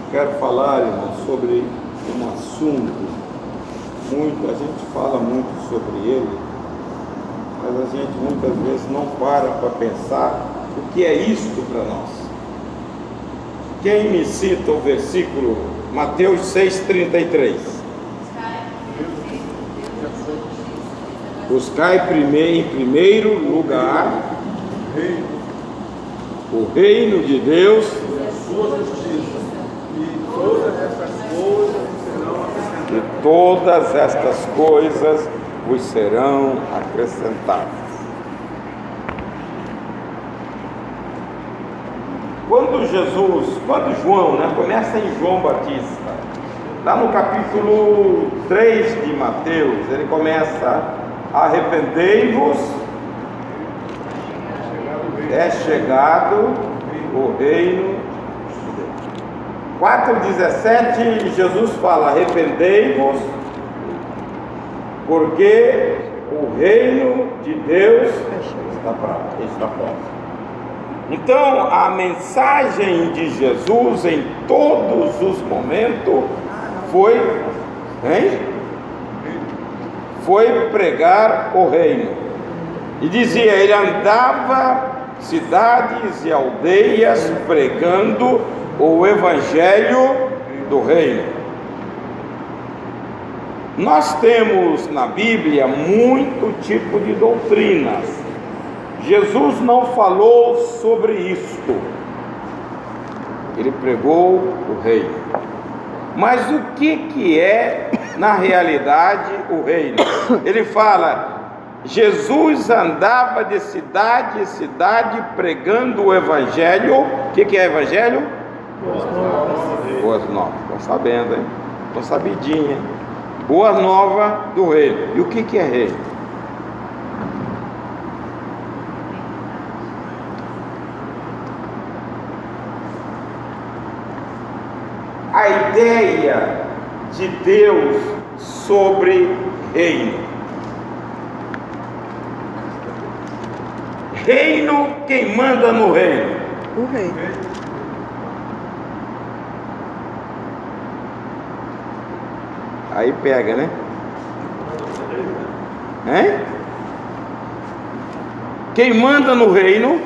Quero falar, irmão, sobre um assunto. A gente fala muito sobre ele, mas a gente muitas vezes não para pensar o que é isto para nós. Quem me cita o versículo Mateus 6,33? Buscai em primeiro lugar o reino de Deus e todas estas coisas vos serão acrescentadas. Quando João, começa em João Batista, lá no capítulo 3 de Mateus, ele começa: arrependei-vos, é chegado o reino de Deus. 4,17, Jesus fala: arrependei-vos, porque o reino de Deus está próximo. Então, a mensagem de Jesus em todos os momentos foi pregar o reino. E dizia, ele andava cidades e aldeias pregando o evangelho do reino. Nós temos na Bíblia muito tipo de doutrinas. Jesus não falou sobre isto. Ele pregou o reino. Mas o que é, na realidade, o reino? Ele fala: Jesus andava de cidade em cidade pregando o evangelho. O que é evangelho? Boas novas. Estão sabendo, hein? Estão sabidinho, hein? Boa nova do reino. E o que é reino? A ideia de Deus sobre reino. Reino, quem manda no reino? O rei. Aí pega, né? Hein? Quem manda no reino?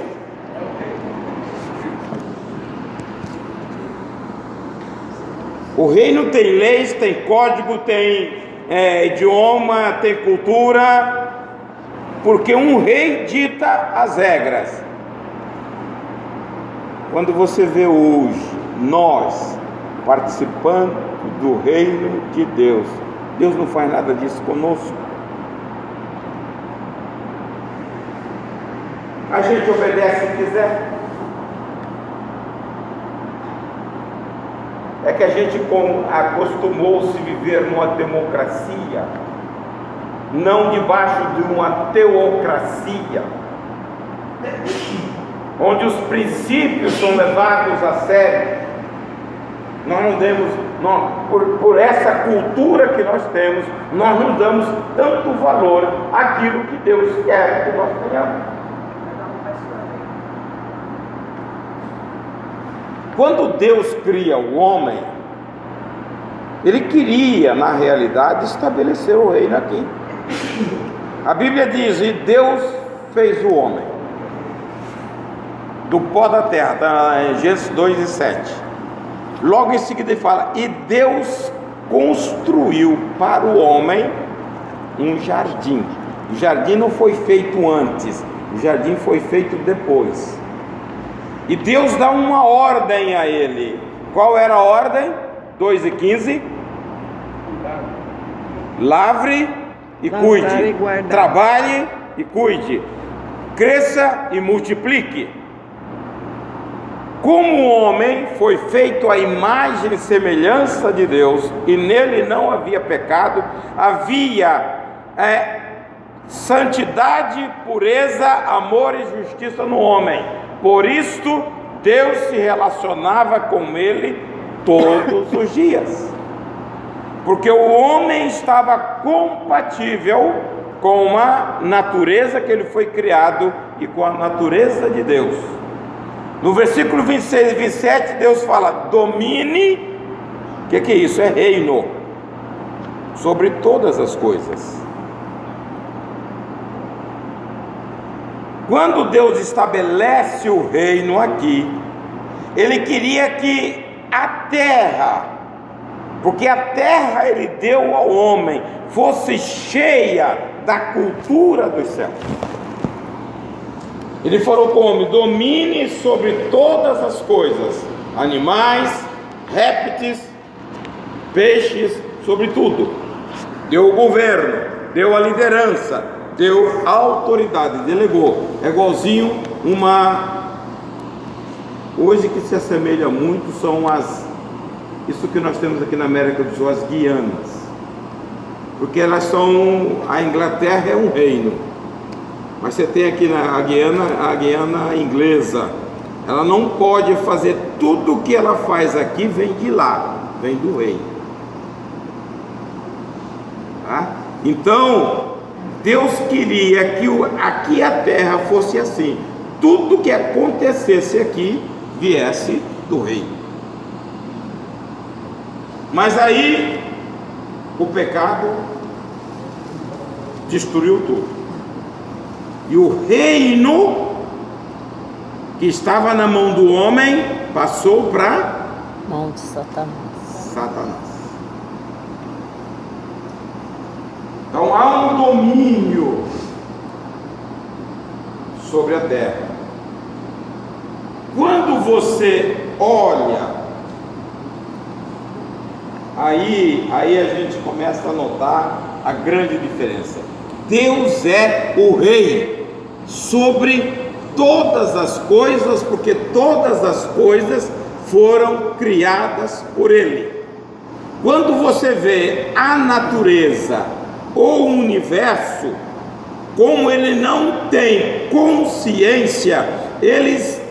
O reino tem leis, tem código, tem idioma, tem cultura, porque um rei dita as regras. Quando você vê hoje nós participando do reino de Deus, Deus não faz nada disso conosco. A gente obedece se quiser. É que a gente acostumou-se a viver numa democracia, não debaixo de uma teocracia, onde os princípios são levados a sério. Por essa cultura que nós temos, nós não damos tanto valor àquilo que Deus quer que nós tenhamos. Quando Deus cria o homem, Ele queria, na realidade, estabelecer o reino aqui. A Bíblia diz: e Deus fez o homem do pó da terra, está em Gênesis 2:7. Logo em seguida ele fala: e Deus construiu para o homem um jardim. O jardim não foi feito antes, o jardim foi feito depois. E Deus dá uma ordem a ele. Qual era a ordem? 2:15. Lavre e cuide. Trabalhe e cuide. Cresça e multiplique. Como o homem foi feito à imagem e semelhança de Deus, e nele não havia pecado, havia santidade, pureza, amor e justiça no homem. Por isto, Deus se relacionava com ele todos os dias, porque o homem estava compatível com a natureza que ele foi criado e com a natureza de Deus. No versículo 26 e 27, Deus fala: domine que é isso? É reino sobre todas as coisas. Quando Deus estabelece o reino aqui, Ele queria que a terra, porque a terra Ele deu ao homem, fosse cheia da cultura dos céus. Ele falou com o homem: domine sobre todas as coisas, animais, répteis, peixes, sobre tudo. Deu o governo, deu a liderança, deu a autoridade, delegou. É igualzinho hoje que se assemelha muito são isso que nós temos aqui na América do Sul, as Guianas, porque elas a Inglaterra é um reino, mas você tem aqui a Guiana inglesa, ela não pode fazer tudo o que ela faz aqui, vem de lá, vem do reino. Tá? Então Deus queria que aqui a terra fosse assim, tudo que acontecesse aqui viesse do reino. Mas aí o pecado destruiu tudo, e o reino que estava na mão do homem passou para mão de Satanás. Então há um domínio sobre a terra. Quando você olha, aí a gente começa a notar a grande diferença. Deus é o rei sobre todas as coisas, porque todas as coisas foram criadas por Ele. Quando você vê a natureza ou o universo, como ele não tem consciência, eles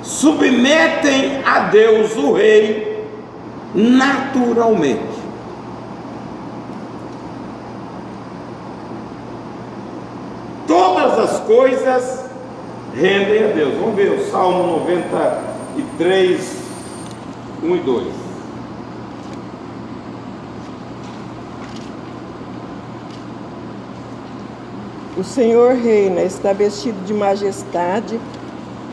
submetem a Deus, o Rei, naturalmente. Todas as coisas rendem a Deus. Vamos ver o Salmo 93, 1 e 2. O Senhor reina, está vestido de majestade.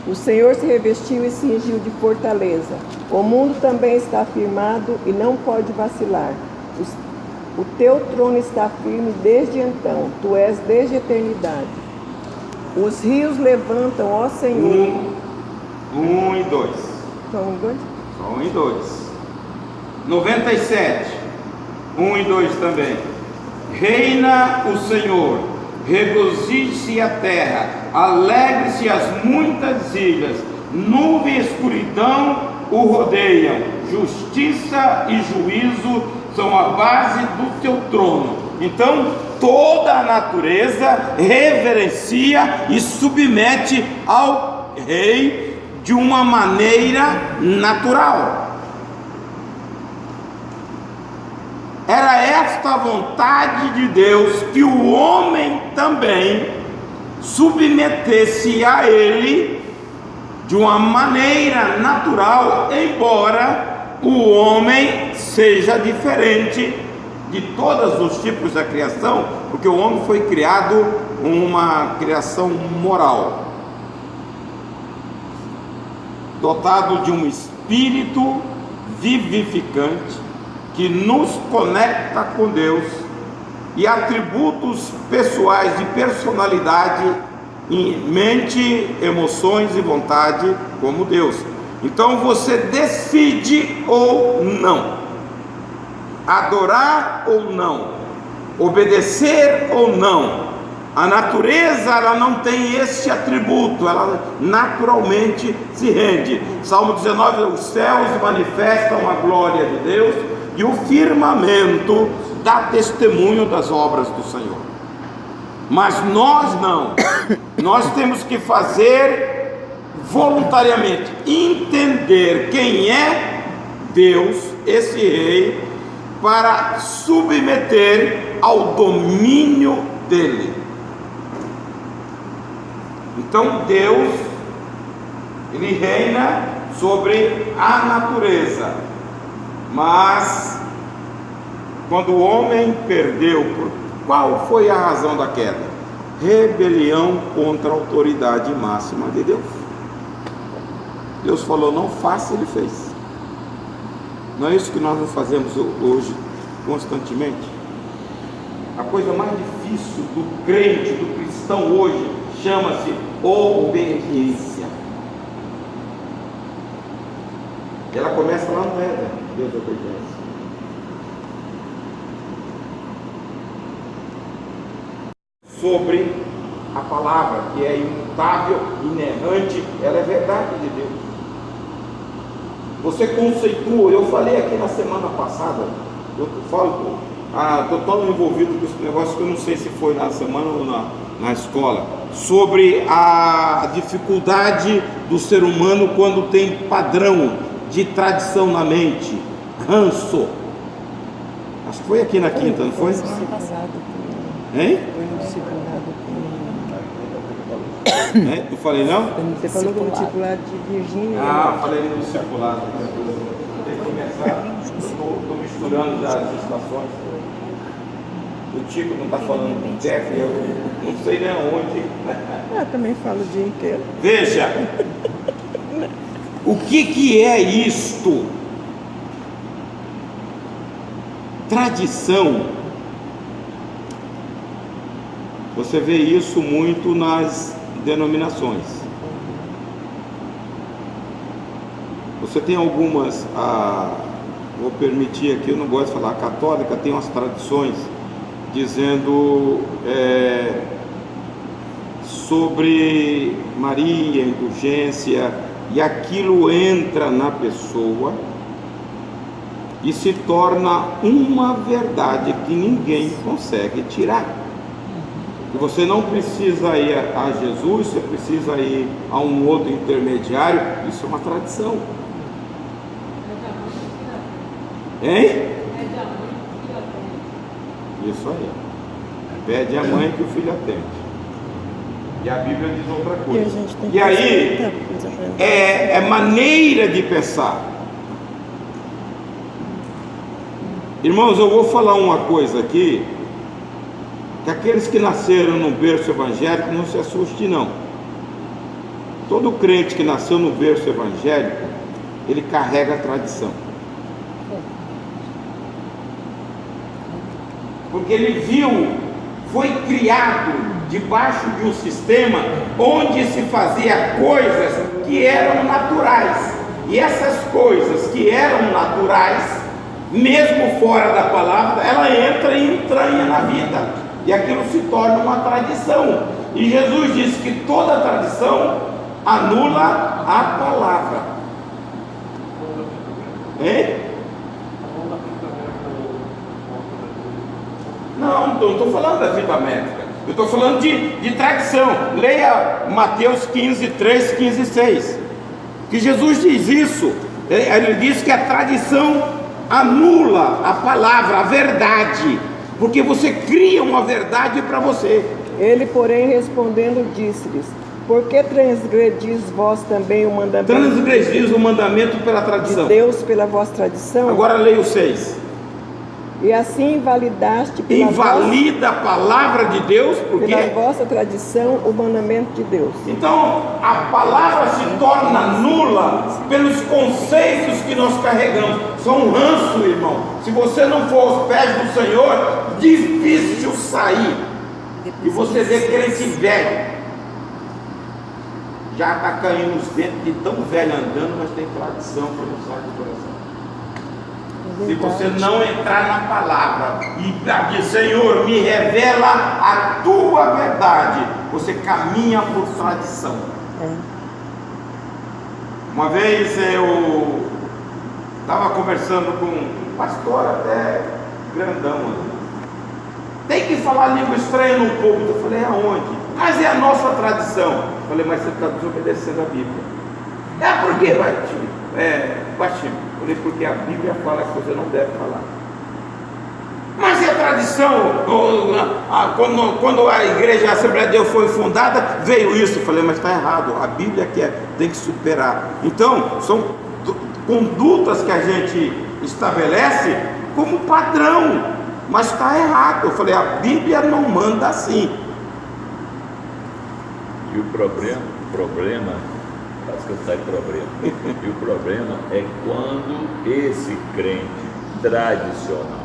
O Senhor se revestiu e cingiu de fortaleza. O mundo também está firmado e não pode vacilar. O teu trono está firme desde então. Tu és desde a eternidade. Os rios levantam, ó Senhor. 1 e 2. Só 1 e 2? Só 1 e 2. 97. 1 e 2 também. Reina o Senhor, regozije-se a terra, alegre-se as muitas ilhas, nuvem e escuridão o rodeiam, justiça e juízo são a base do teu trono. Então toda a natureza reverencia e submete ao rei de uma maneira natural. Era esta a vontade de Deus, que o homem também submetesse a ele de uma maneira natural, embora o homem seja diferente de todos os tipos da criação, porque o homem foi criado uma criação moral, dotado de um espírito vivificante que nos conecta com Deus, e atributos pessoais de personalidade em mente, emoções e vontade como Deus. Então você decide ou não, adorar ou não, obedecer ou não. A natureza, ela não tem esse atributo, ela naturalmente se rende. Salmo 19: os céus manifestam a glória de Deus e o firmamento dá testemunho das obras do Senhor. Mas nós não, nós temos que fazer voluntariamente, entender quem é Deus, esse rei, para submeter ao domínio dele. Então Deus, ele reina sobre a natureza, Mas quando o homem perdeu, qual foi a razão da queda? Rebelião contra a autoridade máxima de Deus. Deus falou não faça, ele fez. Não é isso que nós não fazemos hoje constantemente? A coisa mais difícil do crente, do cristão hoje, chama-se obediência. Ela começa lá no Éden, Deus obedece. Sobre a palavra, que é imutável, inerrante, ela é verdade de Deus. Você conceitua, eu falei aqui na semana passada, eu falo, estou tão envolvido com esse negócio que eu não sei se foi na semana ou na escola, sobre a dificuldade do ser humano quando tem padrão de tradição na mente, ranço. Acho que foi aqui na quinta, não foi? Hein? Foi no discipulado. Eu falei não? Você falou do discipulado de Virgínia. Falei no discipulado. Tem que começar. Estou misturando já as estações. O Tico não está falando com o Jeff, eu não sei nem aonde. Eu também falo o dia inteiro. Veja, o que é isto? Tradição. Você vê isso muito nas denominações. Você tem algumas, vou permitir aqui, eu não gosto de falar, a católica tem umas tradições dizendo sobre Maria, indulgência, e aquilo entra na pessoa e se torna uma verdade que ninguém consegue tirar. E você não precisa ir a Jesus, você precisa ir a um outro intermediário. Isso é uma tradição. Hein? Isso aí. Pede a mãe que o filho atende. E a Bíblia diz outra coisa. E aí é maneira de pensar. Irmãos, eu vou falar uma coisa aqui, que aqueles que nasceram no berço evangélico não se assustem não. Todo crente que nasceu no berço evangélico, ele carrega a tradição. Porque ele viu, foi criado debaixo de um sistema onde se fazia coisas que eram naturais. E essas coisas que eram naturais, mesmo fora da palavra, ela entra e entranha na vida. E aquilo se torna uma tradição. E Jesus disse que toda tradição anula a palavra. Hein? Não estou falando da fita métrica. Eu estou falando de tradição. Leia Mateus 15, 3, 15, 6. Que Jesus diz isso. Ele diz que a tradição anula a palavra, a verdade. Porque você cria uma verdade para você. Ele, porém, respondendo, disse-lhes: por que transgredis vós também o mandamento? Transgredis o mandamento pela tradição. De Deus pela vossa tradição. Agora leia o 6. E assim invalidaste Invalida a palavra de Deus, porque pela vossa tradição o mandamento de Deus. Então a palavra se torna nula pelos conceitos que nós carregamos. São um ranço, irmão. Se você não for aos pés do Senhor, difícil sair. E você vê crente velho, já está caindo os dentes de tão velho andando, mas tem tradição para não sair do coração. Se você não entrar na palavra e dizer: Senhor, me revela a tua verdade, você caminha por tradição. Uma vez eu estava conversando com um pastor até grandão, tem que falar língua estranha no púlpito. Eu falei: aonde? Mas é a nossa tradição. Eu falei: mas você está desobedecendo a Bíblia. Por quê, Baixinho? Eu falei: porque a Bíblia fala que você não deve falar. Mas é a tradição. Quando a igreja, a Assembleia de Deus foi fundada, veio isso. Eu falei: mas está errado. A Bíblia tem que superar. Então, são condutas que a gente estabelece como padrão, mas está errado. Eu falei, a Bíblia não manda assim. E o problema, acho que eu saio problema. E o problema é quando esse crente tradicional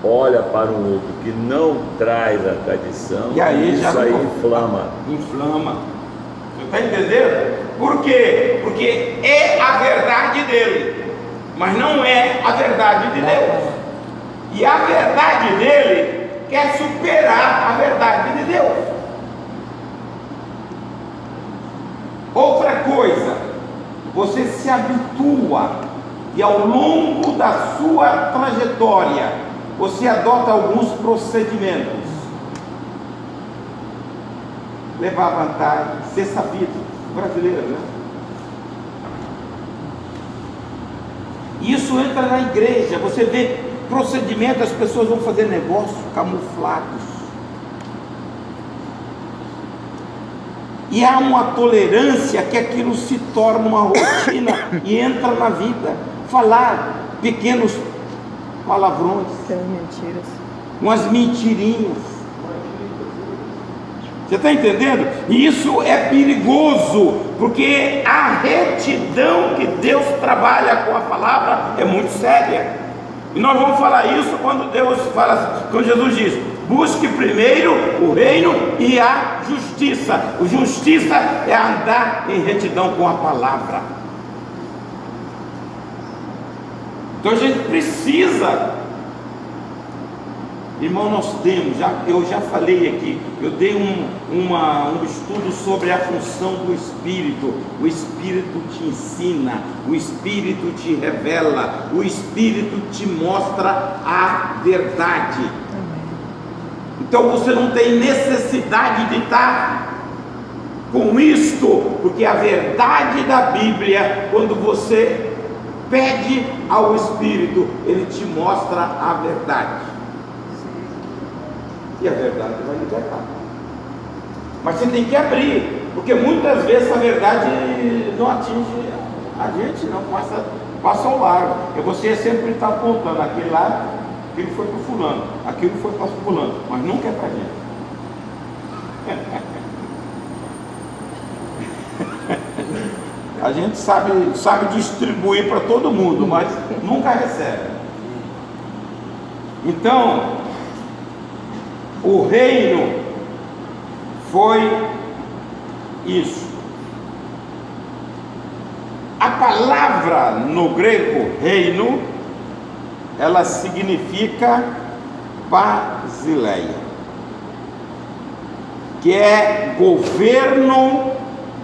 olha para um outro que não traz a tradição, E aí já isso aí inflama. Você está entendendo? Por quê? Porque é a verdade dele, mas não é a verdade de Deus. E a verdade dele quer superar a verdade de Deus. Outra coisa, você se habitua e ao longo da sua trajetória você adota alguns procedimentos. Levar vantagem, ser sabido, brasileiro, né? Isso entra na igreja, você vê procedimento, as pessoas vão fazer negócio camuflados. E há uma tolerância que aquilo se torna uma rotina e entra na vida. Falar pequenos palavrões, Mentiras. umas mentirinhas. Você está entendendo? E isso é perigoso, porque a retidão que Deus trabalha com a palavra é muito séria. E nós vamos falar isso quando Deus fala, quando Jesus diz: busque primeiro o reino e a justiça. A justiça é andar em retidão com a palavra. Então a gente precisa, irmão, nós temos, eu já falei aqui, eu dei um estudo sobre a função do Espírito. O Espírito te ensina, o Espírito te revela, o Espírito te mostra a verdade. Então você não tem necessidade de estar com isto, porque a verdade da Bíblia, quando você pede ao Espírito, ele te mostra a verdade. E a verdade vai libertar. Mas você tem que abrir, porque muitas vezes a verdade não atinge a gente, não passa ao largo. E você sempre está apontando aquele lá, aquilo foi para o fulano, aquilo foi para o fulano, mas nunca é para a gente. A gente sabe distribuir para todo mundo, mas nunca recebe. Então, o reino foi isso. A palavra no grego reino, ela significa basileia, que é governo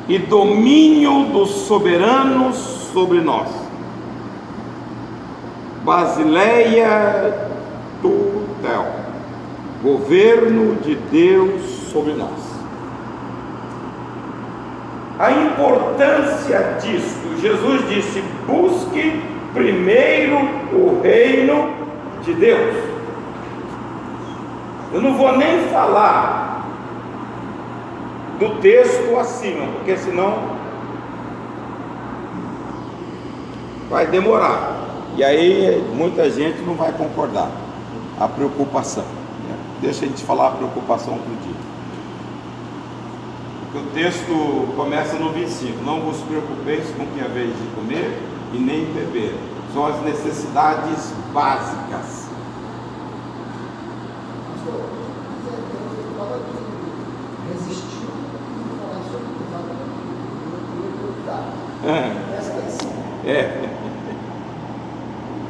e domínio dos soberanos sobre nós. Basileia tutel, governo de Deus sobre nós. A importância disso, Jesus disse: busque primeiro o reino de Deus. Eu não vou nem falar do texto acima, porque senão vai demorar, e aí muita gente não vai concordar. A preocupação, deixa a gente falar a preocupação outro dia, porque o texto começa no 25: não vos preocupeis com o que haveis de comer e nem beber, são as necessidades básicas.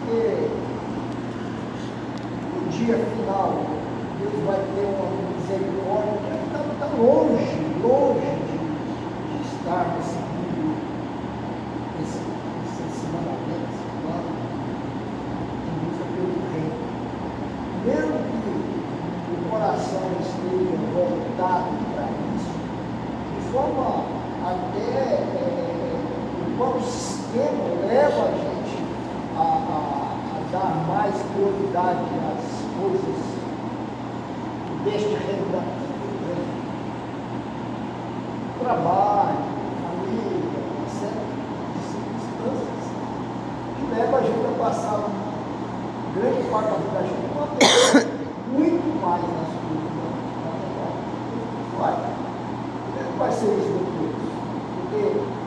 Porque no dia final Deus vai ter uma misericórdia que está longe de estar nesse mundo, esse mandamento, esse plano de busca pelo reino. Mesmo que o coração esteja voltado para isso, de forma até o próprio sistema leva a gente a dar mais prioridade às coisas deste reino da vida. Trabalho, família, uma série de circunstâncias que leva a gente a passar grande parte da vida da gente com atenção muito mais nas coisas da verdade. Vai ser isso depois. Porque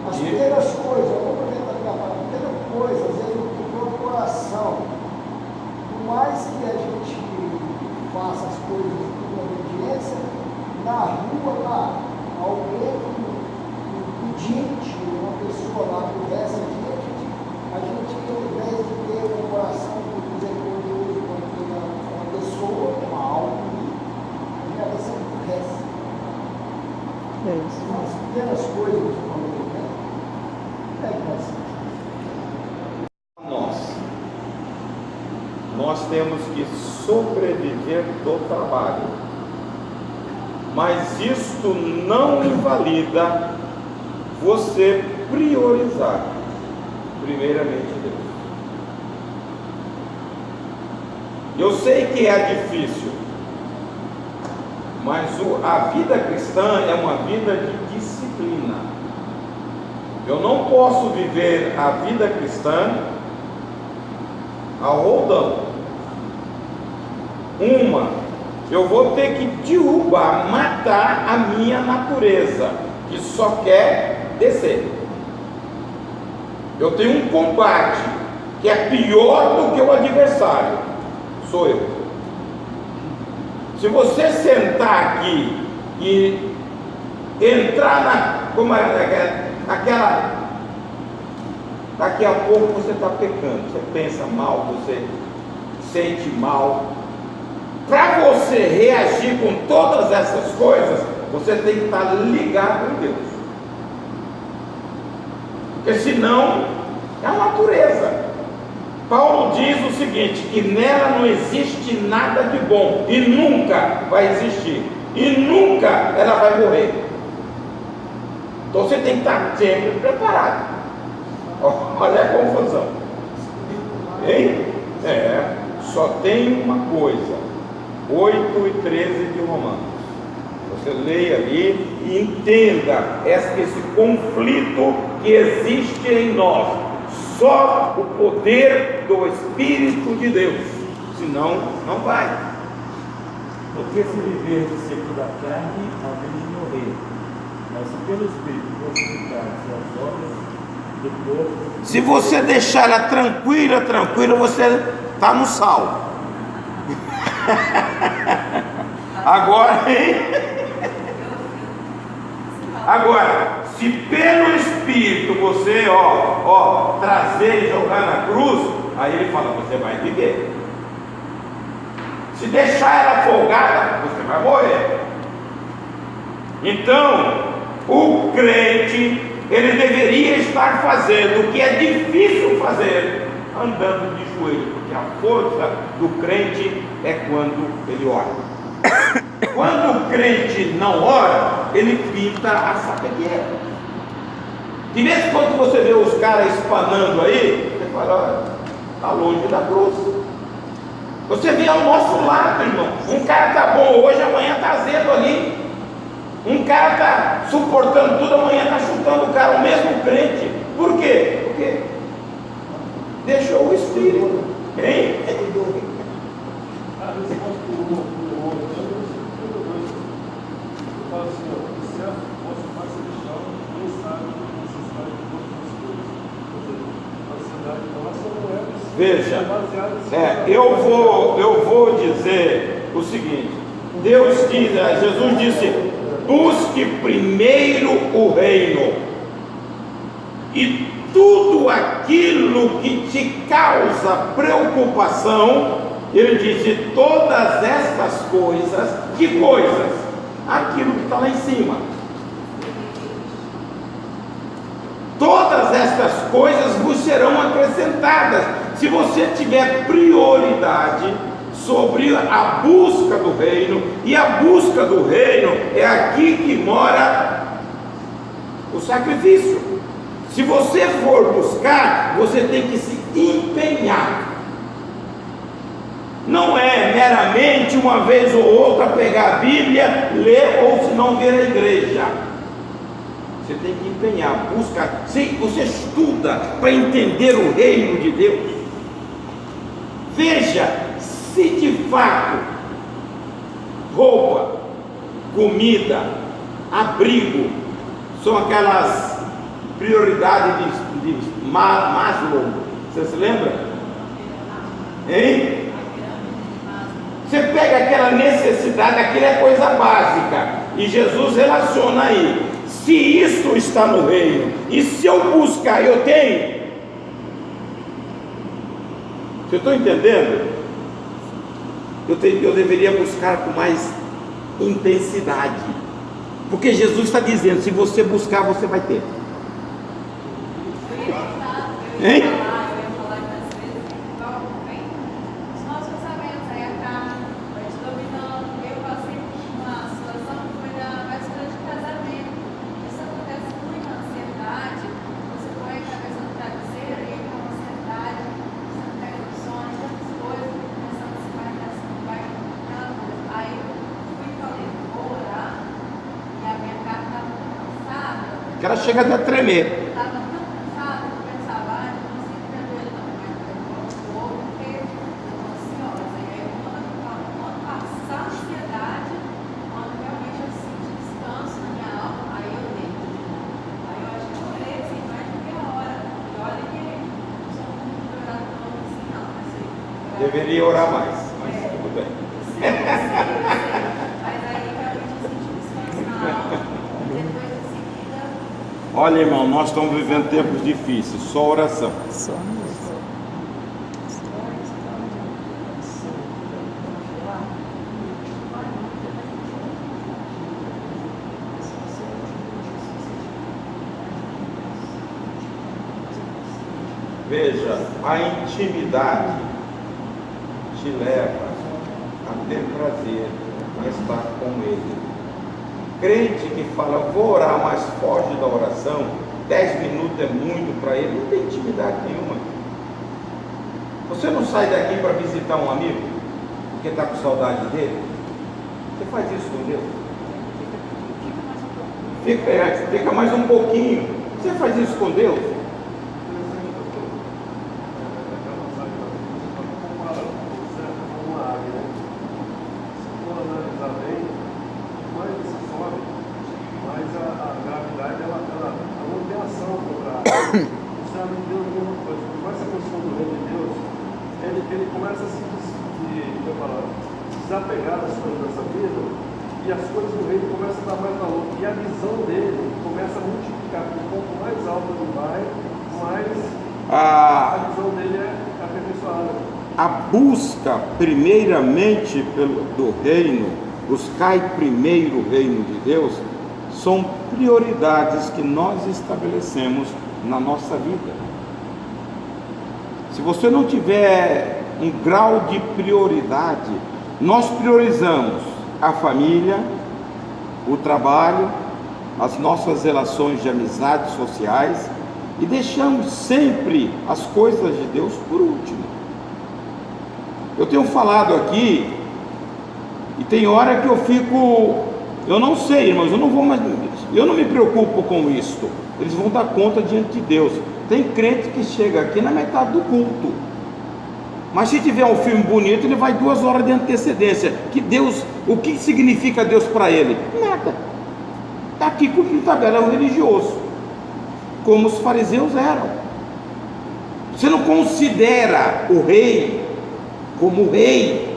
as pequenas coisas, vamos tentar gravar, pequenas coisas, às vezes o próprio coração, por mais que a gente faça as coisas com obediência, na rua, alguém pedinte, uma pessoa lá que reza a gente, ao invés de ter um coração misericordioso com uma pessoa, uma alma, a gente vai ser muito reza. As pequenas coisas do momento, é que vai ser. Nós temos que sobreviver do trabalho, mas isto não invalida você priorizar primeiramente Deus. Eu sei que é difícil, mas a vida cristã é uma vida de disciplina. Eu não posso viver a vida cristã ao roldão. Eu vou ter que derrubar, matar a minha natureza, que só quer descer. Eu tenho um combate que é pior do que o adversário, sou eu. Se você sentar aqui e entrar aquela, daqui a pouco você está pecando, você pensa mal, você sente mal. Para você reagir com todas essas coisas, você tem que estar ligado em Deus, porque senão é a natureza. Paulo diz o seguinte, que nela não existe nada de bom, e nunca vai existir, e nunca ela vai morrer. Então você tem que estar sempre preparado. Olha a confusão, hein? Só tem uma coisa, 8 e 13 de Romanos. Você leia ali e entenda esse conflito que existe em nós. Só o poder do Espírito de Deus, senão não vai. Porque se viver segundo a carne, havemos de morrer, mas se pelo Espírito crucificados as obras do corpo. Se você deixar ela tranquila, você está no sal. Agora, hein? Agora, se pelo Espírito você, trazer e jogar na cruz, aí ele fala, você vai viver. Se deixar ela folgada, você vai morrer. Então, o crente, ele deveria estar fazendo o que é difícil fazer, andando de joelho, porque a força do crente é quando ele ora. Quando o crente não ora, ele pinta a sapequeira. De vez em quando você vê os caras espanando aí, você fala, olha, está longe da cruz. Você vê ao nosso lado, irmão. Um cara está bom hoje, amanhã está azedo ali. Um cara está suportando tudo, amanhã está chutando o cara, o mesmo crente. Por quê? Porque deixou o Espírito. Hein? Veja, eu vou dizer o seguinte: Deus diz, Jesus disse, busque primeiro o reino, e tudo aquilo que te causa preocupação, ele disse, todas estas coisas, que coisas? Aquilo que está lá em cima. Todas estas coisas vos serão acrescentadas, se você tiver prioridade sobre a busca do reino, e a busca do reino é aqui que mora o sacrifício. Se você for buscar, você tem que se empenhar. Não é meramente uma vez ou outra pegar a Bíblia, ler ou se não vir à igreja. Você tem que empenhar, buscar. Você estuda para entender o reino de Deus. Veja se de fato roupa, comida, abrigo são aquelas prioridades de Maslow. Você se lembra? Hein? Você pega aquela necessidade, aquilo é coisa básica, e Jesus relaciona aí: se isso está no reino, e se eu buscar, eu tenho. Você está entendendo? Eu deveria buscar com mais intensidade, porque Jesus está dizendo: se você buscar, você vai ter. Hein? Que ela chega até a tremer. Estava tão cansada que eu pensava, não consigo ver ele não, mas eu vou porque eu estou ansiosa. E aí, quando passar a ansiedade, quando realmente eu sinto descanso na minha alma, aí eu deito de novo. Aí eu acho que eu orei assim, mais de meia hora. E olha que eu não sou muito orador assim, não. Mas Deveria orar mais, mas tudo bem. Mas aí realmente eu senti descanso na alma. Depois em seguida. Olha, irmão, nós estamos vivendo tempos difíceis, só oração. Veja, a intimidade te leva a ter prazer em estar com Ele. Crente que fala, vou orar, mas foge da oração, 10 minutos é muito para ele, não tem intimidade nenhuma. Você não sai daqui para visitar um amigo, porque está com saudade dele? Você faz isso com Deus? Fica mais um pouquinho. Você faz isso com Deus? Ele começa a se desapegar das coisas dessa vida, e as coisas do reino começam a dar mais valor, e a visão dele começa a multiplicar. Quanto mais alto ele vai, mais a visão dele é aperfeiçoada. A busca primeiramente do reino, buscar primeiro o reino de Deus, são prioridades que nós estabelecemos na nossa vida. Se você não tiver um grau de prioridade, nós priorizamos a família, o trabalho, as nossas relações de amizades sociais e deixamos sempre as coisas de Deus por último. Eu tenho falado aqui e tem hora que eu não sei, irmãos, eu não me preocupo com isso. Eles vão dar conta diante de Deus. Tem crente que chega aqui na metade do culto, mas se tiver um filme bonito, ele vai 2 horas de antecedência. O que significa Deus para ele? Nada. Está aqui cumprindo o tabelão religioso, como os fariseus eram. Você não considera o rei como rei.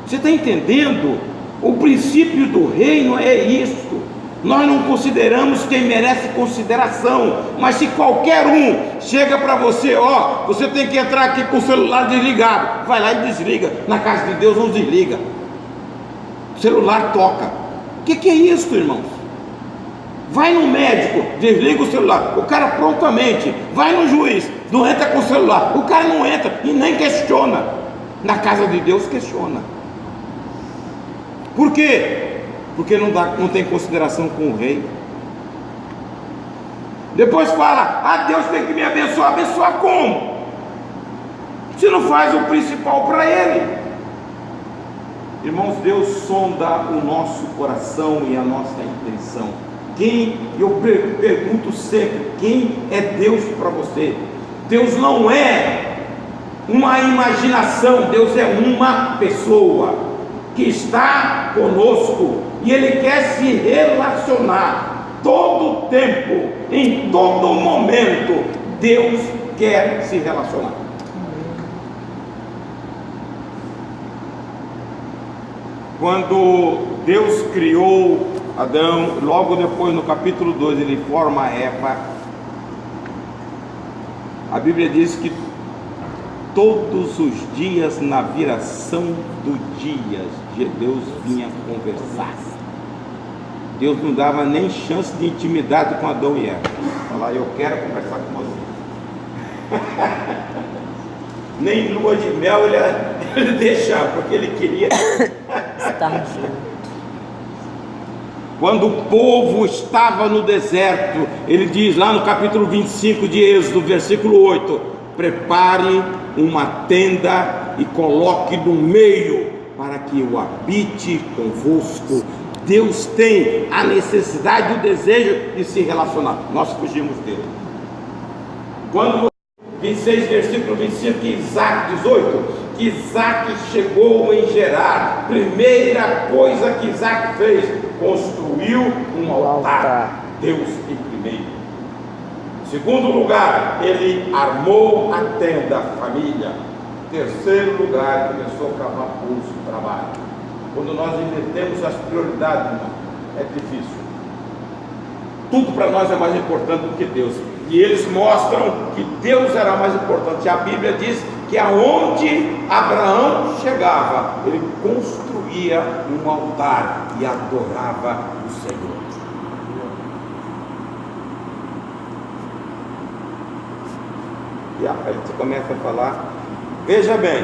Você está entendendo? O princípio do reino é isto. Nós não consideramos quem merece consideração, mas se qualquer um chega para você, você tem que entrar aqui com o celular desligado, vai lá e desliga. Na casa de Deus não desliga, o celular toca. O que é isso, irmãos? Vai no médico, desliga o celular, o cara prontamente. Vai no juiz, não entra com o celular, o cara não entra e nem questiona. Na casa de Deus questiona. Por quê? Porque não tem consideração com o rei. Depois fala, Deus tem que me abençoar. Abençoar como? Se não faz o principal para ele. Irmãos, Deus sonda o nosso coração e a nossa intenção. Eu pergunto sempre, quem é Deus para você? Deus não é uma imaginação, Deus é uma pessoa que está conosco e Ele quer se relacionar todo o tempo, em todo momento. Deus quer se relacionar. Quando Deus criou Adão, logo depois no capítulo 2 ele forma Eva, a Bíblia diz que todos os dias, na viração do dia, Deus vinha conversar. Deus não dava nem chance de intimidade com Adão e Eva. Falar, eu quero conversar com você. Nem lua de mel ele deixava, porque ele queria Estar junto. Quando o povo estava no deserto, ele diz lá no capítulo 25 de Êxodo, versículo 8: prepare uma tenda e coloque no meio, para que eu habite convosco. Deus tem a necessidade e o desejo de se relacionar. Nós fugimos dele. Quando 26, versículo 25, que Isaac, 18, que Isaac chegou em Gerar, primeira coisa que Isaac fez, construiu um altar. Deus em primeiro. Segundo lugar, ele armou a tenda, a família. Terceiro lugar, começou a cavar poço, trabalho. Quando nós invertemos as prioridades, irmão, é difícil. Tudo para nós é mais importante do que Deus. E eles mostram que Deus era mais importante. A Bíblia diz que aonde Abraão chegava, ele construía um altar e adorava o Senhor. E a gente começa a falar, veja bem,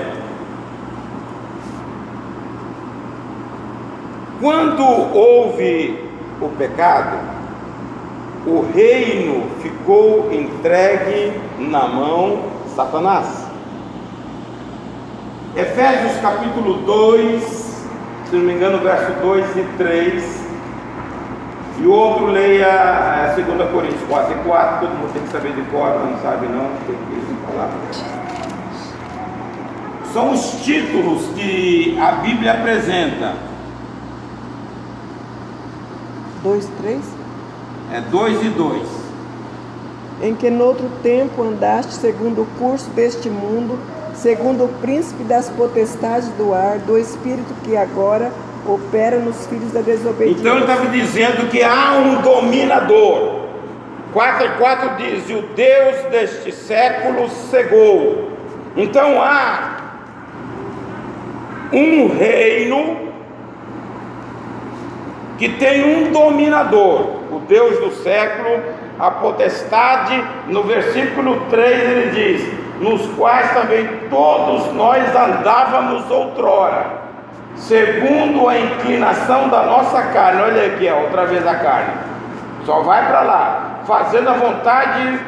quando houve o pecado, o reino ficou entregue na mão de Satanás. Efésios capítulo 2, se não me engano, verso 2 e 3, e o outro leia 2 Coríntios 4 e 4, todo mundo tem que saber de cor, não sabe não, tem que falar. São os títulos que a Bíblia apresenta. 2, 3. É 2 e 2. Em que noutro tempo andaste segundo o curso deste mundo, segundo o príncipe das potestades do ar, do espírito que agora opera nos filhos da desobediência. Então ele estava dizendo que há um dominador. 4 e 4 diz: e o Deus deste século cegou. Então há um reino que tem um dominador, o Deus do século, a potestade. No versículo 3 ele diz: nos quais também todos nós andávamos outrora, segundo a inclinação da nossa carne. Olha aqui, outra vez a carne, só vai para lá, fazendo a vontade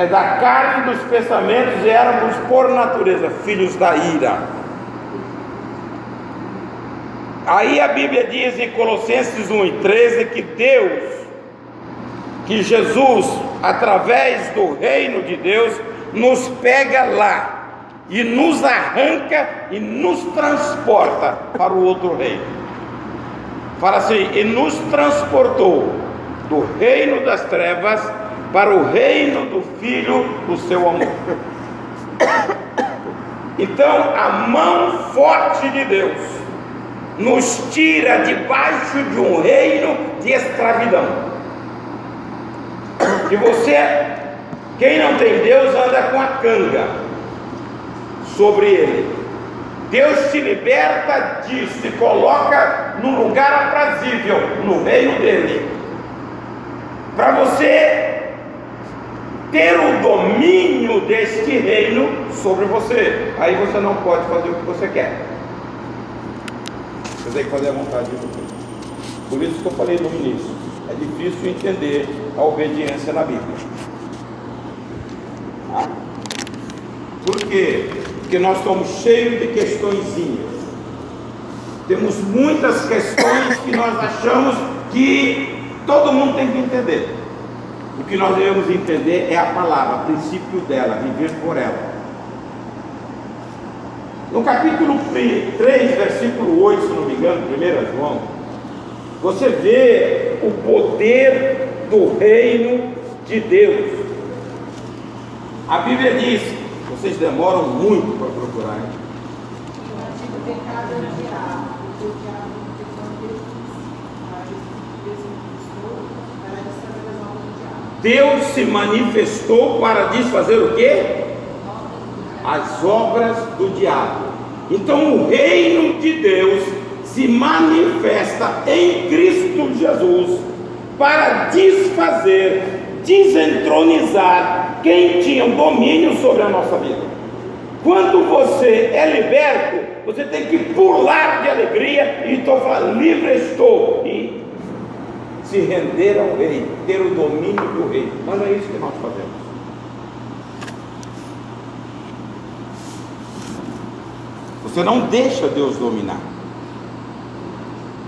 da carne e dos pensamentos, e éramos por natureza filhos da ira. Aí a Bíblia diz em Colossenses 1 e 13 que Deus, que Jesus, através do reino de Deus, nos pega lá e nos arranca e nos transporta para o outro reino. Fala assim: e nos transportou do reino das trevas para o reino do Filho do seu amor. Então a mão forte de Deus nos tira debaixo de um reino de escravidão. E você, quem não tem Deus, anda com a canga sobre ele. Deus te liberta disso, te coloca num lugar aprazível, no reino dele, para você ter o domínio deste reino sobre você. Aí você não pode fazer o que você quer, você tem que fazer a vontade de Deus. Por isso que eu falei no início, é difícil entender a obediência na Bíblia. Por quê? Porque nós estamos cheios de questõezinhas. Temos muitas questões que nós achamos que todo mundo tem que entender. O que nós devemos entender é a palavra, o princípio dela, viver por ela. No capítulo 3, versículo 8, se não me engano, 1 João, você vê o poder do reino de Deus. A Bíblia diz, vocês demoram muito para procurar, hein? O antigo pecado é o diabo, porque o diabo não tem como Deus se manifestou para desfazer o quê? As obras do diabo. Então o reino de Deus se manifesta em Cristo Jesus para desfazer, desentronizar quem tinha o domínio sobre a nossa vida. Quando você é liberto, você tem que pular de alegria e falando, livre estou, e se render ao rei, ter o domínio do rei. Mas não é isso que nós fazemos. Você não deixa Deus dominar.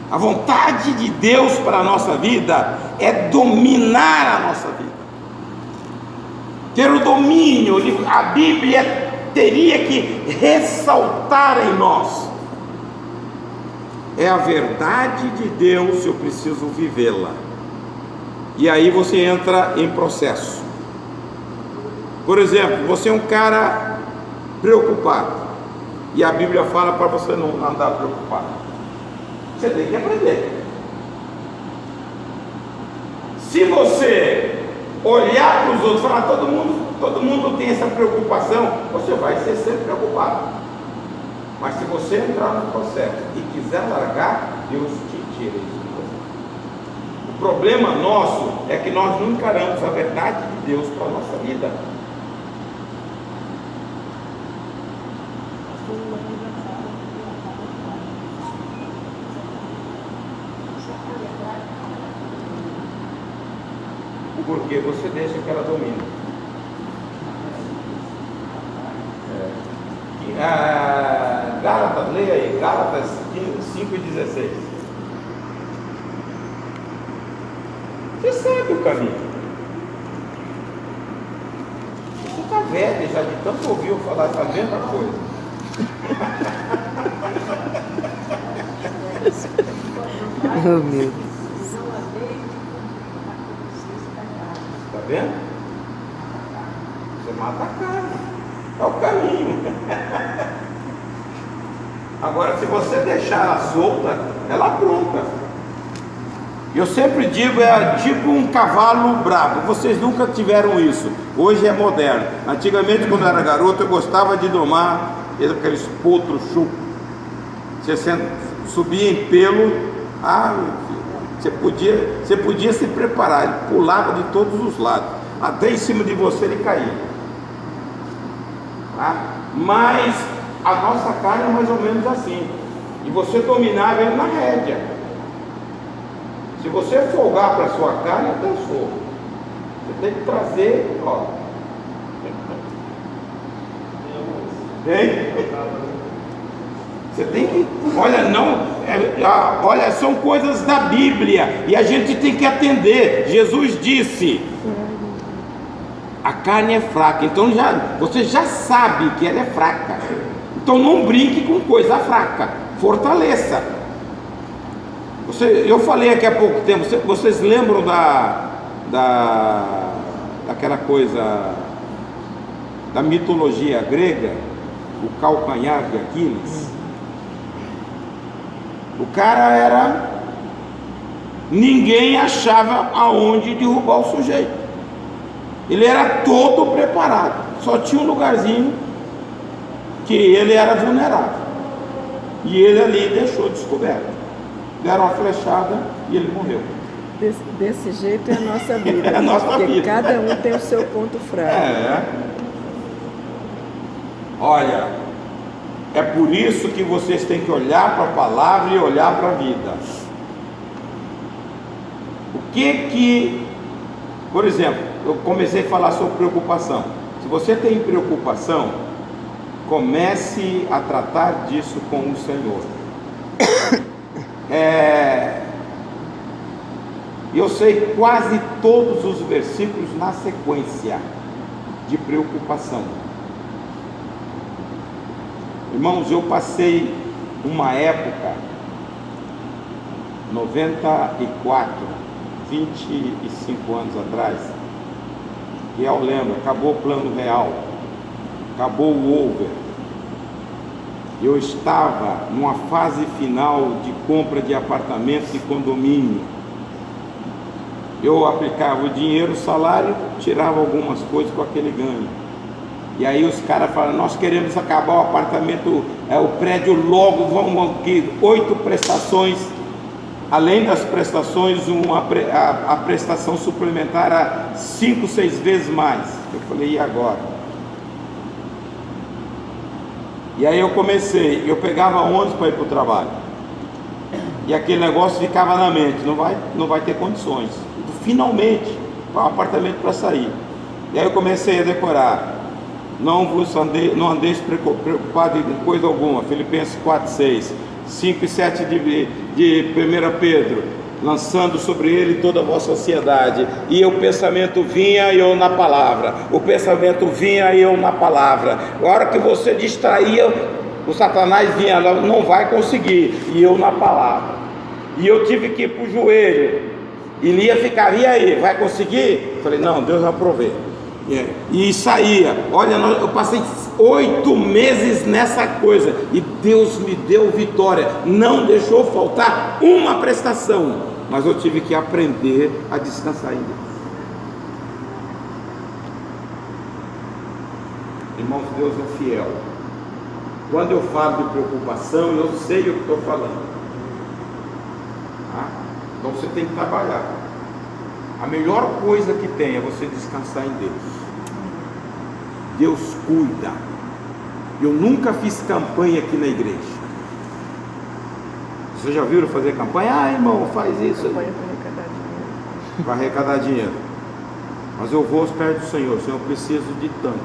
A vontade de Deus para a nossa vida é dominar a nossa vida, ter o domínio. A Bíblia teria que ressaltar em nós: é a verdade de Deus, eu preciso vivê-la. E aí você entra em processo. Por exemplo, você é um cara preocupado, e a Bíblia fala para você não andar preocupado. Você tem que aprender. Se você olhar para os outros e falar, todo mundo tem essa preocupação, você vai ser sempre preocupado. Mas se você entrar no processo e quiser largar, Deus te tira isso de você. O problema nosso é que nós não encaramos a verdade de Deus para a nossa vida. Porque você deixa que ela domine. Gálatas, leia aí, Gálatas 5:16. Você sabe o caminho. Você está velho já de tanto ouvir eu falar a mesma coisa. Oh, meu Deus. Está vendo? Você mata a carne. É o caminho. Agora, se você deixar ela solta, ela apronta. Eu sempre digo, é tipo um cavalo bravo. Vocês nunca tiveram isso. Hoje é moderno. Antigamente, quando eu era garoto, eu gostava de domar aqueles potros chucros. Você subia em pelo, você podia se preparar. Ele pulava de todos os lados, até em cima de você ele caía. Mas a nossa carne é mais ou menos assim, e você dominava ele na rédea. Se você folgar para a sua carne, dançou. Você tem que trazer, ó. Hein? Você tem que, olha, são coisas da Bíblia e a gente tem que atender. Jesus disse: a carne é fraca, então você já sabe que ela é fraca. Então não brinque com coisa fraca, fortaleça. Eu falei aqui há pouco tempo, vocês lembram daquela coisa da mitologia grega, o calcanhar de Aquiles? O cara ninguém achava aonde derrubar o sujeito. Ele era todo preparado, só tinha um lugarzinho que ele era vulnerável, e ele ali deixou descoberto. Deram uma flechada e ele morreu. Desse jeito é a nossa vida. É a nossa porque vida. Cada um tem o seu ponto fraco. Olha, é por isso que vocês têm que olhar para a palavra e olhar para a vida. Por exemplo, eu comecei a falar sobre preocupação. Se você tem preocupação, comece a tratar disso com o Senhor. E eu sei quase todos os versículos na sequência de preocupação. Irmãos, eu passei uma época, 94, 25 anos atrás, que eu lembro, acabou o plano real, acabou o over. Eu estava numa fase final de compra de apartamento e condomínio. Eu aplicava o dinheiro, o salário, tirava algumas coisas com aquele ganho. E aí os caras falaram, nós queremos acabar o apartamento, o prédio logo, vamos aqui, 8 prestações, além das prestações, a prestação suplementar a 5, 6 vezes mais. Eu falei, e agora? E aí eu comecei, eu pegava ônibus para ir para o trabalho. E aquele negócio ficava na mente, não vai ter condições. Finalmente, um apartamento para sair. E aí eu comecei a decorar. Não andeis preocupado em coisa alguma. Filipenses 4:6, 5 e 7 de 1 Pedro, lançando sobre ele toda a vossa ansiedade. E o pensamento vinha e eu na palavra. O pensamento vinha e eu na palavra. A hora que você distraía, o Satanás vinha, não vai conseguir. E eu na palavra. E eu tive que ir para o joelho. E Lia ficava, e aí, vai conseguir? Falei, não, Deus vai prover. E saía. Olha, eu passei 8 meses nessa coisa e Deus me deu vitória. Não deixou faltar uma prestação, mas eu tive que aprender a descansar em Deus. Irmãos, Deus é fiel. Quando eu falo de preocupação, eu sei o que estou falando. Então você tem que trabalhar. A melhor coisa que tem é você descansar em Deus. Deus cuida. Eu nunca fiz campanha aqui na igreja. Vocês já viram fazer campanha? Ah, irmão, faz isso. Campanha para arrecadar dinheiro. Para arrecadar dinheiro. Mas eu vou aos pés do Senhor. Senhor, eu preciso de tanto.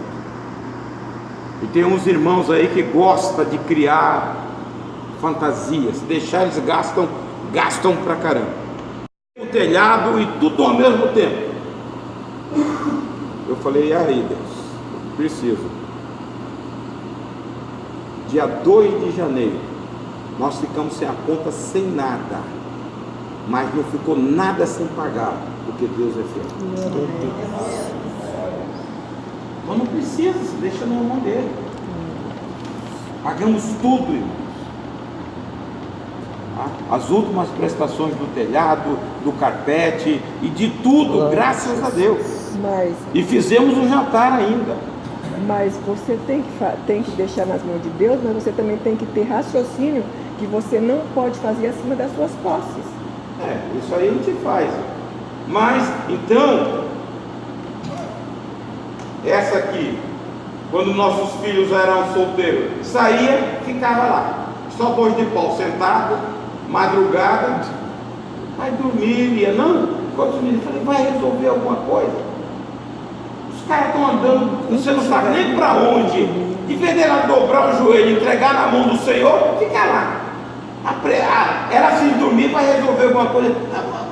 E tem uns irmãos aí que gostam de criar fantasias. Se deixar, eles gastam pra caramba. O telhado e tudo ao mesmo tempo. Eu falei, e aí, Deus? Preciso. Dia 2 de janeiro, nós ficamos sem a conta, sem nada. Mas não ficou nada sem pagar, porque Deus é fiel. Então não precisa, se deixa na mão dele. Pagamos tudo, irmão. As últimas prestações do telhado, do carpete e de tudo, graças a Deus. E fizemos um jantar ainda. Mas você tem que deixar nas mãos de Deus, mas você também tem que ter raciocínio que você não pode fazer acima das suas posses. Isso aí a gente faz. Mas, então, essa aqui, quando nossos filhos eram solteiros, saía, ficava lá, só dois de pau sentado, madrugada, vai dormir, ia, não, quando os meninos, falei, vai resolver alguma coisa. Os caras estão andando, você não sabe nem para onde, em vez de ela dobrar o joelho, entregar na mão do Senhor, fica lá. Era assim, dormir, vai resolver alguma coisa.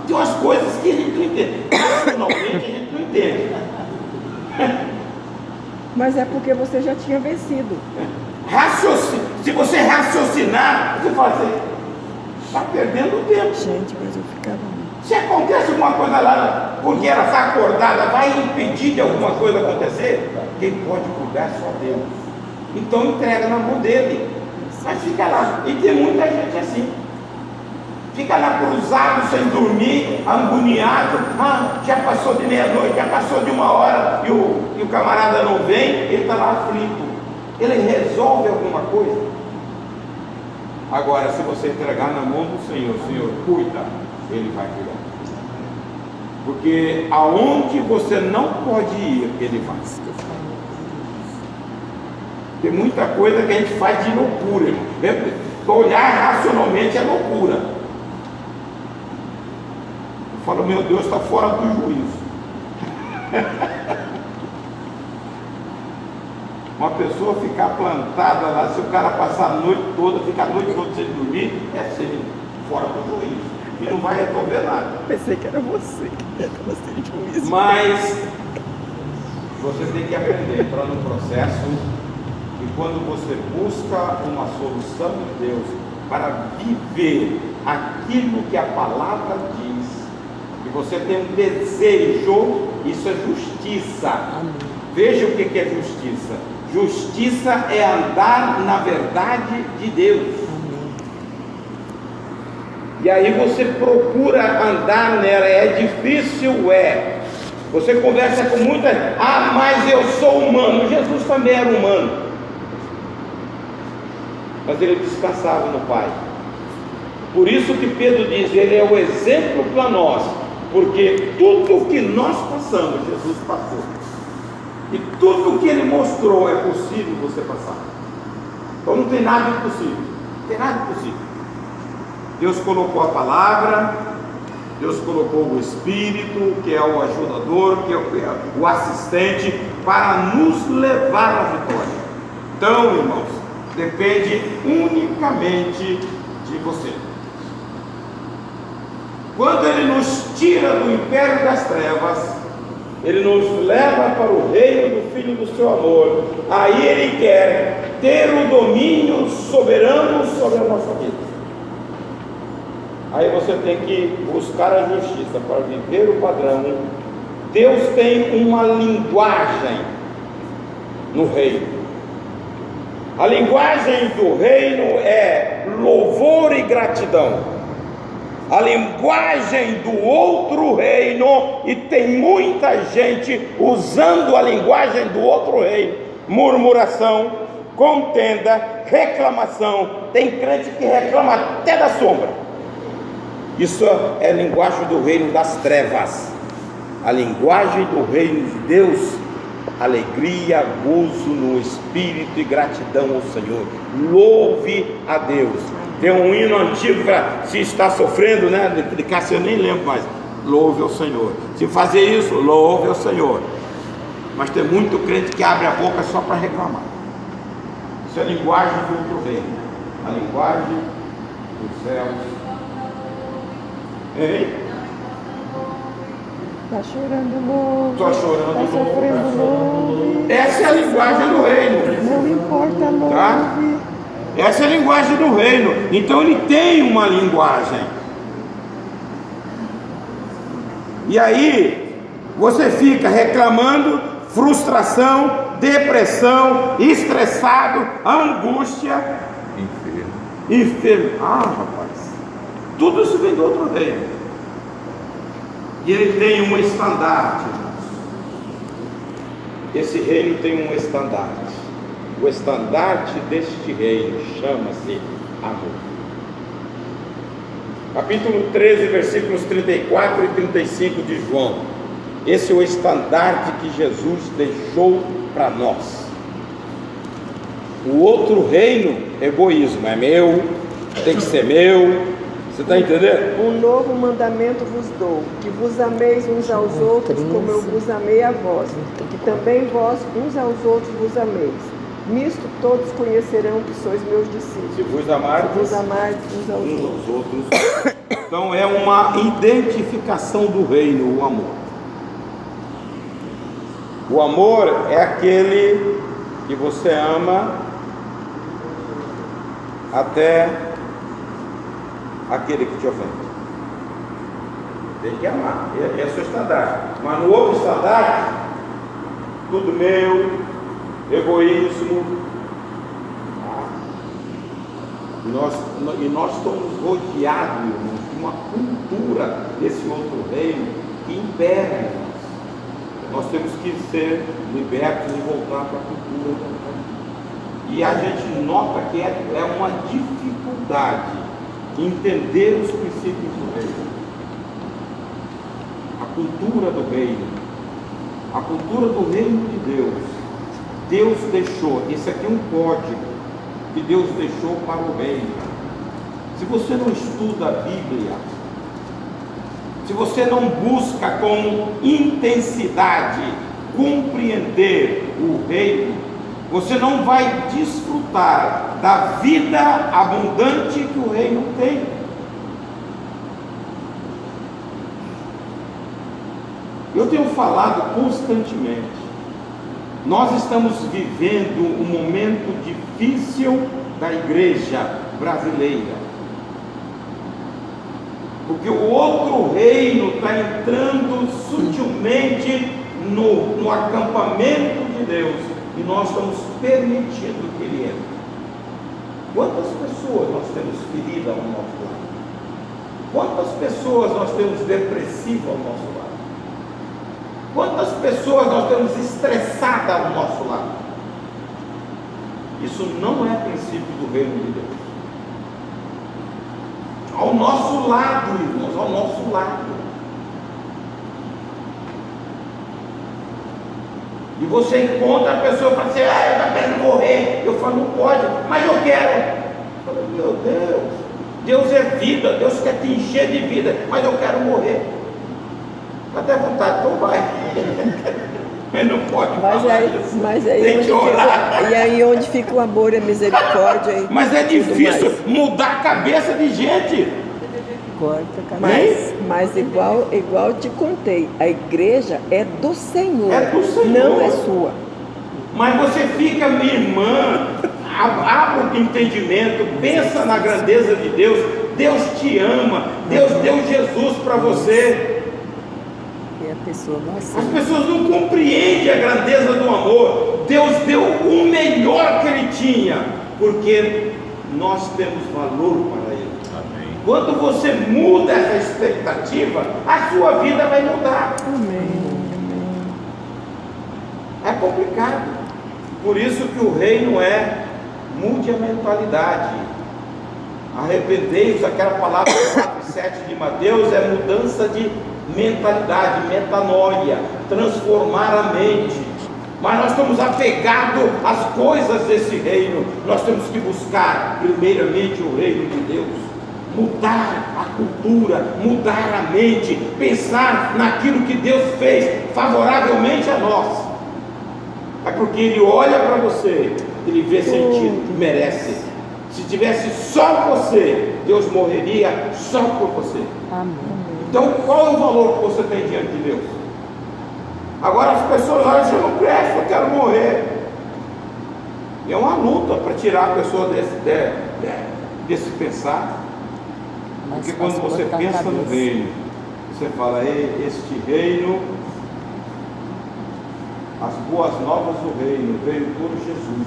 Tem umas coisas que a gente não entende, racionalmente a gente não entende. Mas é porque você já tinha vencido. Se você raciocinar, você fala assim, está perdendo tempo. Gente, mas eu ficava... Se acontece alguma coisa lá, porque ela está acordada, vai impedir de alguma coisa acontecer? Quem pode cuidar é só Deus. Então entrega na mão dele. Mas fica lá. E tem muita gente assim. Fica lá cruzado, sem dormir, agoniado. Já passou de meia-noite, já passou de 1 hora e o camarada não vem, ele está lá aflito. Ele resolve alguma coisa. Agora, se você entregar na mão do Senhor, o Senhor cuida, Ele vai cuidar. Porque aonde você não pode ir, Ele vai. Tem muita coisa que a gente faz de loucura, irmão. Olhar racionalmente é loucura. Eu falo, meu Deus, está fora do juízo. Uma pessoa ficar plantada lá, se o cara passar a noite toda, ficar a noite toda sem dormir, é ser fora do juízo. e não vai resolver nada. Pensei que era você que estava sendo juiz. Mas você tem que aprender, entrar no processo, e quando você busca uma solução de Deus para viver aquilo que a palavra diz, e você tem um desejo, isso é justiça. Amém. Veja o que é justiça. Justiça é andar na verdade de Deus. Amém. E aí você procura andar nela. É difícil, é. Você conversa com muita gente. Ah, mas eu sou humano. Jesus também era humano, mas ele descansava no Pai. Por isso que Pedro diz, ele é o exemplo para nós, porque tudo que nós passamos, Jesus passou, e tudo que ele mostrou é possível você passar. Então não tem nada impossível, não tem nada impossível. Deus colocou a palavra, Deus colocou o Espírito, que é o ajudador, que é o assistente, para nos levar à vitória. Então, irmãos, depende unicamente de você. Quando ele nos tira do império das trevas, ele nos leva para o reino do Filho do seu amor. Aí ele quer ter o domínio soberano sobre a nossa vida. Aí você tem que buscar a justiça para viver o padrão. Deus tem uma linguagem no reino. A linguagem do reino é louvor e gratidão. A linguagem do outro reino, e tem muita gente usando a linguagem do outro reino: murmuração, contenda, reclamação. Tem crente que reclama até da sombra. Isso é a linguagem do reino das trevas. A linguagem do reino de Deus: alegria, gozo no Espírito e gratidão ao Senhor. Louve a Deus. Tem um hino antigo para se está sofrendo, né? De Cássio, eu nem lembro mais. Louve ao Senhor. Se fazer isso, louve ao Senhor. Mas tem muito crente que abre a boca só para reclamar. Isso é a linguagem do outro reino, a linguagem dos céus. Ei? Está chorando louve. Estou chorando Está sofrendo louve. Essa é a linguagem do reino. Não importa louve. Tá? Essa é a linguagem do reino. Então ele tem uma linguagem. E aí você fica reclamando, frustração, depressão, estressado, angústia, enfermo. Ah, rapaz, tudo isso vem do outro reino. E ele tem um estandarte. Esse reino tem um estandarte. O estandarte deste reino chama-se amor. Capítulo 13, versículos 34 e 35 de João. Esse é o estandarte que Jesus deixou para nós. O outro reino, egoísmo, é meu, tem que ser meu. Você está entendendo? Um novo mandamento vos dou, que vos ameis uns aos outros como eu vos amei a vós, que também vós uns aos outros vos ameis. Nisto todos conhecerão que sois meus discípulos. Se vos amardes uns aos outros. Então é uma identificação do reino, o amor. O amor é aquele que você ama até aquele que te ofende. Tem que amar, é o seu estandarte. Mas no outro estandarte, tudo meu, egoísmo. E nós estamos rodeados, irmãos, de uma cultura desse outro reino que impera nós. Nós temos que ser libertos e voltar para a cultura. E a gente nota que é uma dificuldade entender os princípios do reino. A cultura do reino. A cultura do reino de Deus. Deus deixou, esse aqui é um código que Deus deixou para o reino. Se você não estuda a Bíblia, se você não busca com intensidade compreender o reino, você não vai desfrutar da vida abundante que o reino tem. Eu tenho falado constantemente. Nós estamos vivendo um momento difícil da igreja brasileira, porque o outro reino está entrando sutilmente no acampamento de Deus, e nós estamos permitindo que ele entre. Quantas pessoas nós temos feridas ao nosso lado? Quantas pessoas nós temos depressivas ao nosso lado? Quantas pessoas nós temos estressadas ao nosso lado? Isso não é princípio do reino de Deus. Ao nosso lado, irmãos, ao nosso lado. E você encontra a pessoa e fala assim: eu estou querendo morrer. Eu falo: não pode, mas eu quero. Eu falo: meu Deus, Deus é vida, Deus quer te encher de vida, mas eu quero morrer. Dá até vontade, então vai. Mas não pode. Mas aí tem que orar. E aí onde fica o amor e a misericórdia? Mas é difícil mudar a cabeça de gente. Mas igual te contei, a igreja é do Senhor, não é sua. Mas você fica, minha irmã, abra o entendimento, pensa na grandeza de Deus. Deus te ama, Deus deu Jesus para você. E a pessoa não aceita. As pessoas não compreendem a grandeza do amor. Deus deu o melhor que Ele tinha, porque nós temos valor para Ele. Amém. Quando você muda essa expectativa, a sua vida vai mudar. Amém. É complicado. Por isso que o reino é mude a mentalidade. Arrependei-vos, aquela palavra 4 e 7 de Mateus, é mudança de mentalidade, metanoia, transformar a mente. Mas nós estamos apegados às coisas desse reino. Nós temos que buscar primeiramente o reino de Deus, mudar a cultura, mudar a mente, pensar naquilo que Deus fez favoravelmente a nós. É porque Ele olha para você, Ele vê sentido, merece. Se tivesse só você, Deus morreria só por você. Amém. Então, qual é o valor que você tem diante de Deus? Agora as pessoas olham: eu não presto, eu quero morrer. E é uma luta para tirar a pessoa desse pensar. Porque quando você pensa no reino, você fala: este reino, as boas novas do reino veio por Jesus.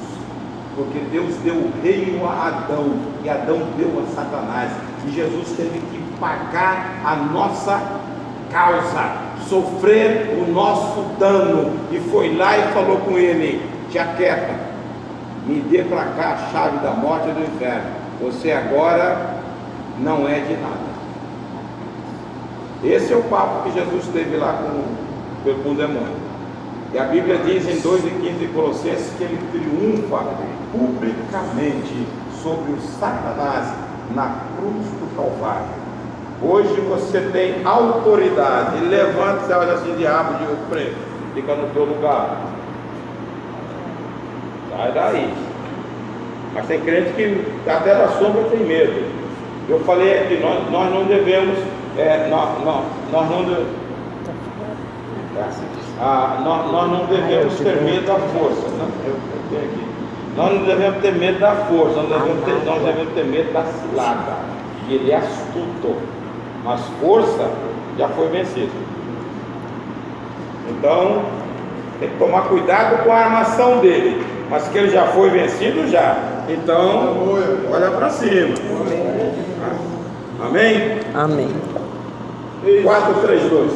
Porque Deus deu o reino a Adão, e Adão deu a Satanás, e Jesus teve que pagar a nossa causa, sofrer o nosso dano, e foi lá e falou com ele: te aquieta, me dê para cá a chave da morte e do inferno, você agora não é de nada. Esse é o papo que Jesus teve lá com o demônio. E a Bíblia diz em 2:15 de Colossenses que ele triunfa publicamente sobre o Satanás na cruz do Calvário. Hoje você tem autoridade. Levanta-se, olha assim: diabo de preto, fica no teu lugar. Sai daí. Mas tem crente que até da sombra tem medo. Eu falei aqui, nós não devemos, nós não devemos ter medo da força. Nós não devemos ter medo da força, nós devemos ter medo da cilada. E ele é astuto, mas força já foi vencido. Então tem que tomar cuidado com a armação dele, mas que ele já foi vencido já. Então olha para cima. Amém? Amém. 4, 3, 2.